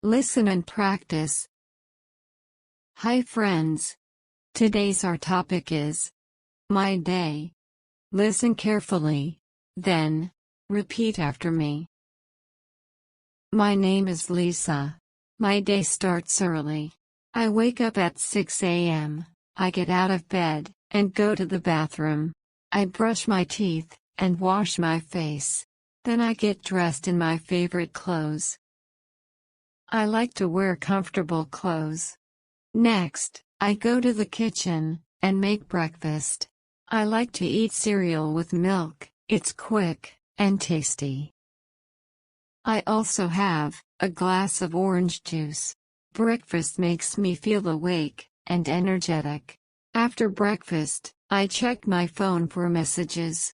Listen and practice. Hi friends. Today's our topic is my day. Listen carefully, then repeat after me. My name is Lisa. My day starts early. I wake up at 6 a.m. I get out of bed and go to the bathroom. I brush my teeth and wash my face. Then I get dressed in my favorite clothes. I like to wear comfortable clothes. Next, I go to the kitchen and make breakfast. I like to eat cereal with milk. It's quick and tasty. I also have a glass of orange juice. Breakfast makes me feel awake and energetic. After breakfast, I check my phone for messages.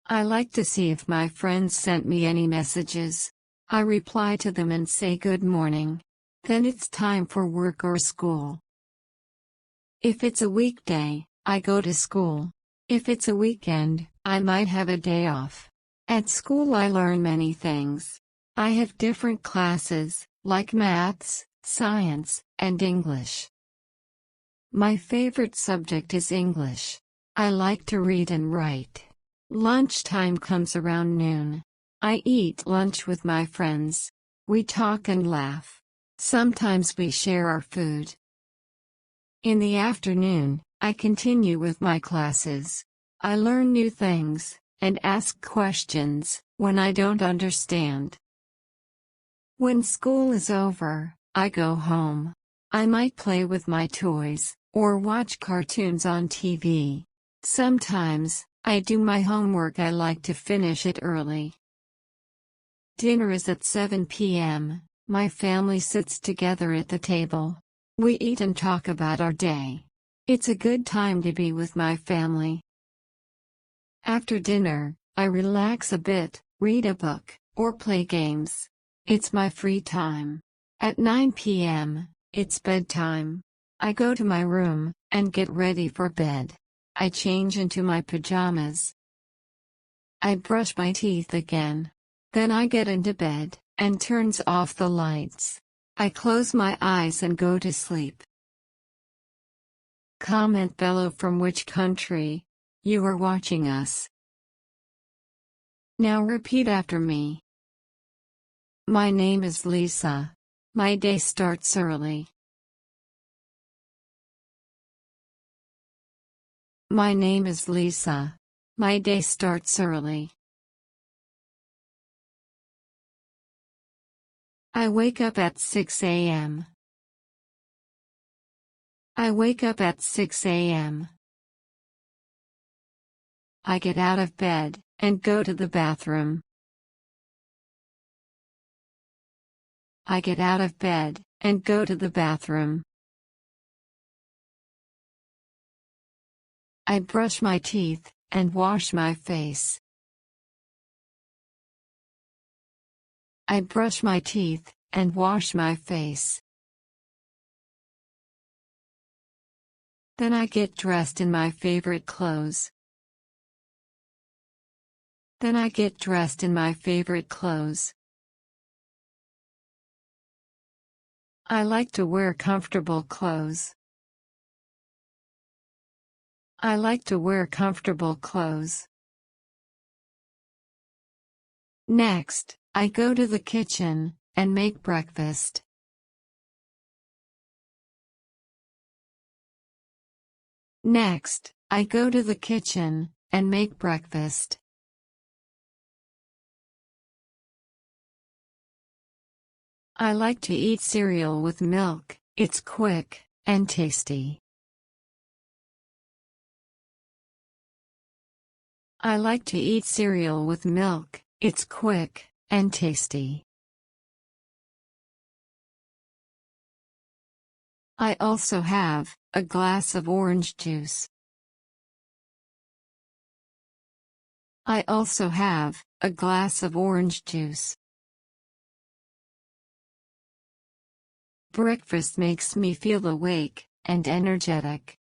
I like to see if my friends sent me any messages. I reply to them and say good morning. Then it's time for work or school. If it's a weekday, I go to school. If it's a weekend, I might have a day off. At school I learn many things. I have different classes, like maths, science, and English. My favorite subject is English. I like to read and write. Lunchtime comes around noon. I eat lunch with my friends. We talk and laugh. Sometimes we share our food. In the afternoon, I continue with my classes. I learn new things and ask questions when I don't understand. When school is over, I go home. I might play with my toys or watch cartoons on TV. Sometimes, I do my homework. I like to finish it early. Dinner is at 7 p.m. My family sits together at the table. We eat and talk about our day. It's a good time to be with my family. After dinner, I relax a bit, read a book, or play games. It's my free time. At 9 p.m., it's bedtime. I go to my room and get ready for bed. I change into my pajamas. I brush my teeth again. Then I get into bed and turns off the lights. I close my eyes and go to sleep. Comment below from which country you are watching us. Now repeat after me. My name is Lisa. My day starts early. My name is Lisa. My day starts early. I wake up at 6 a.m. I wake up at 6 a.m. I get out of bed and go to the bathroom. I get out of bed and go to the bathroom. I brush my teeth and wash my face. I brush my teeth and wash my face. Then I get dressed in my favorite clothes. Then I get dressed in my favorite clothes. I like to wear comfortable clothes. I like to wear comfortable clothes. Next, I go to the kitchen and make breakfast. Next, I go to the kitchen and make breakfast. I like to eat cereal with milk. It's quick and tasty. I like to eat cereal with milk. It's quick and tasty. I also have a glass of orange juice. I also have a glass of orange juice. Breakfast makes me feel awake and energetic.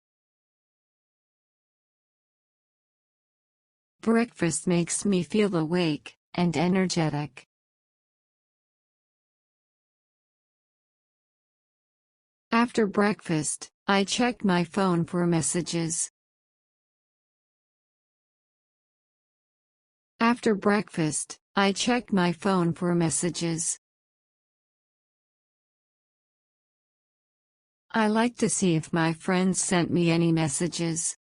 Breakfast makes me feel awake and energetic. After breakfast, I check my phone for messages. After breakfast, I check my phone for messages. I like to see if my friends sent me any messages.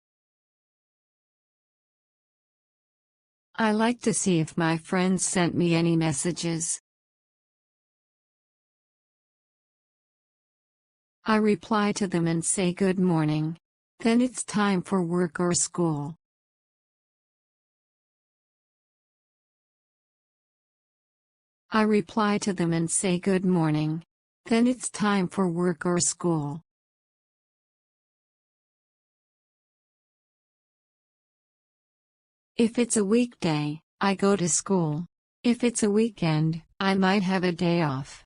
I like to see if my friends sent me any messages. I reply to them and say good morning. Then it's time for work or school. I reply to them and say good morning. Then it's time for work or school. If it's a weekday, I go to school. If it's a weekend, I might have a day off.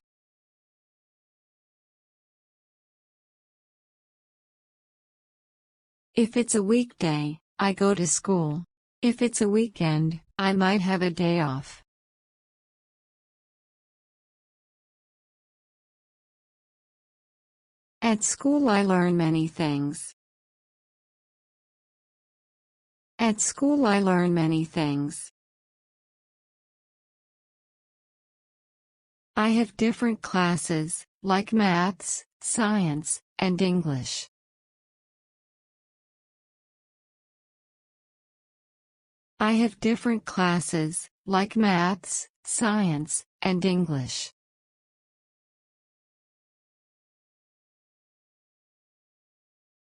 If it's a weekday, I go to school. If it's a weekend, I might have a day off. At school I learn many things. At school I learn many things. I have different classes, like maths, science, and English. I have different classes, like maths, science, and English.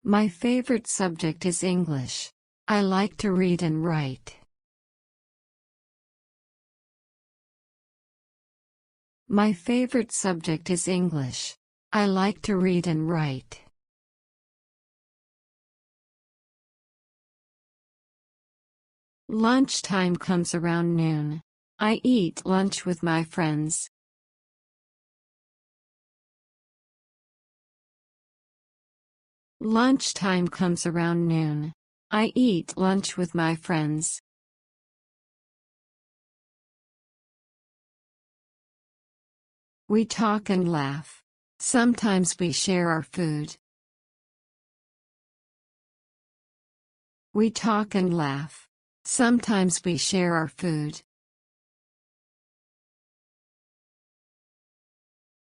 My favorite subject is English. I like to read and write. My favorite subject is English. I like to read and write. Lunchtime comes around noon. I eat lunch with my friends. Lunchtime comes around noon. I eat lunch with my friends. We talk and laugh. Sometimes we share our food. We talk and laugh. Sometimes we share our food.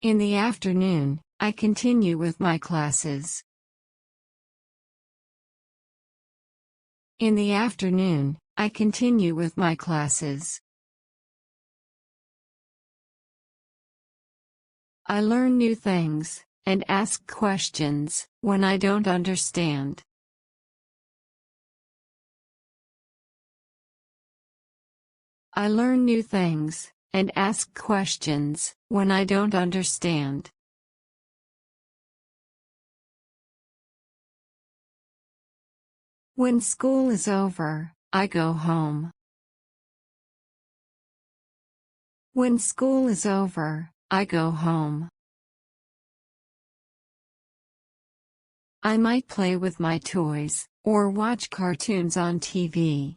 In the afternoon, I continue with my classes. In the afternoon, I continue with my classes. I learn new things, and ask questions, when I don't understand. I learn new things, and ask questions, when I don't understand. When school is over, I go home. When school is over, I go home. I might play with my toys, or watch cartoons on TV.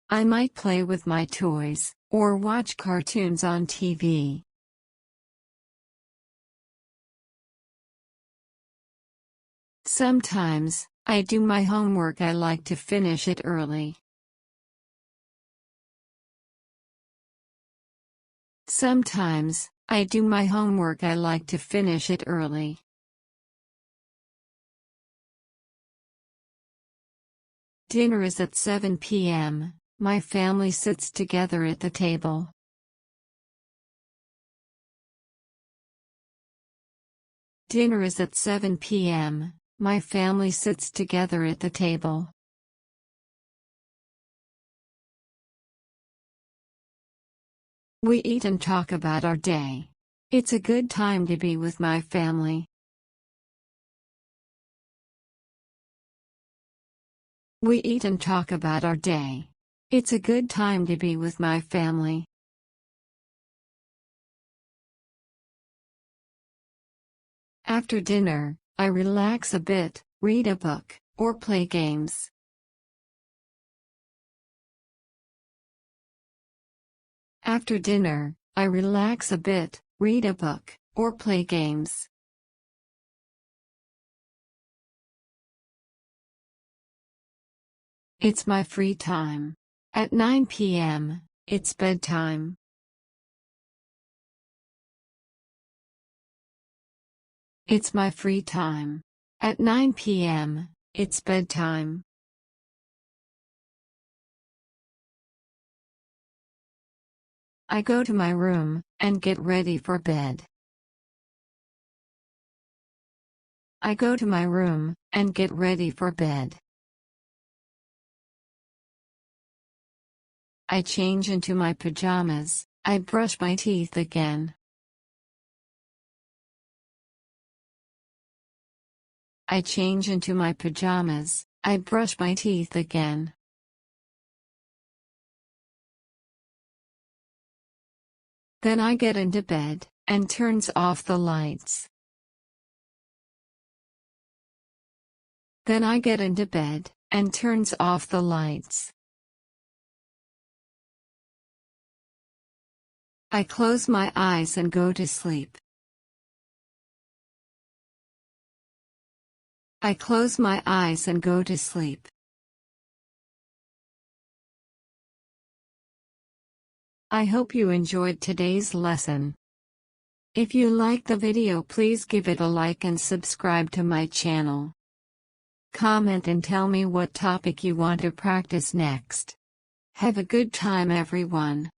I might play with my toys, or watch cartoons on TV. Sometimes, I do my homework. I like to finish it early. Sometimes, I do my homework. I like to finish it early. Dinner is at 7 p.m. My family sits together at the table. Dinner is at 7 p.m. My family sits together at the table. We eat and talk about our day. It's a good time to be with my family. We eat and talk about our day. It's a good time to be with my family. After dinner, I relax a bit, read a book, or play games. After dinner, I relax a bit, read a book, or play games. It's my free time. At 9 p.m., it's bedtime. It's my free time. At 9 p.m., it's bedtime. I go to my room and get ready for bed. I go to my room and get ready for bed. I change into my pajamas. I brush my teeth again. I change into my pajamas. I brush my teeth again. Then I get into bed and turns off the lights. Then I get into bed and turns off the lights. I close my eyes and go to sleep. I close my eyes and go to sleep. I hope you enjoyed today's lesson. If you liked the video, please give it a like and subscribe to my channel. Comment and tell me what topic you want to practice next. Have a good time, everyone.